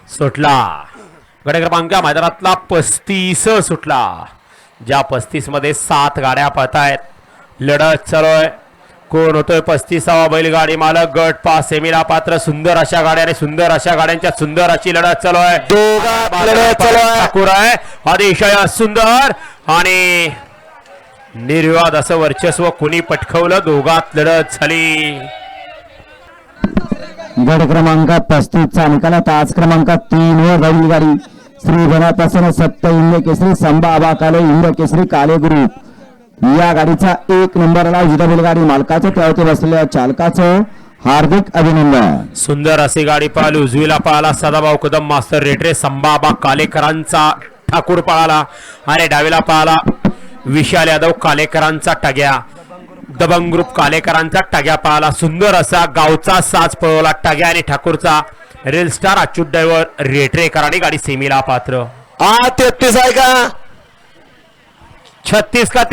सुटला गट क्रमांक मैदानातला 35 सुटला, ज्या 35 मध्ये 7 गाड्या पळतायत. लढत चालू आहे. कोण होतोय 35वा बैलगाडी मालक? गट पास सेमीला पात्र. सुंदर अशा गाड्या, सुंदर अशा गाड्यांच्या सुंदर अशी लढत चालू आहे. ठाकूर आहे अतिशय सुंदर आणि निर्विवाद असं वर्चस्व कुणी पटकवलं. दोघात लढत झाली. गट क्रमांक 35 चा निकाल. तास क्रमांक 3 वर बैलगाडी श्री धनापासून सप्त इंद्र केसरी संभा आबा काले इंद्र केसरी काले गुरु या गाडीचा 1 नंबरला उजव्या बैलगाडी मालकाचं त्यावरती बसलेल्या चालकाचं हार्दिक अभिनंदन. सुंदर अशी गाडी पळाली. उजवीला पळाला सदाभाऊ कदम मास्तर रेटरे संभा आबा कालेकरांचा ठाकूर पळाला आणि डावीला पळाला विशाल यादव कालेकरांचा टग्या. दबंग ग्रुप कालेकरांचा टग्या पळाला. सुंदर असा गावचा साज पळवला टग्या आणि ठाकूरचा. रेल स्टार अच्युत ड्रायव्हर रेटरेकरांनी गाडी सेमीला पात्र. 33 आहे का? 36 का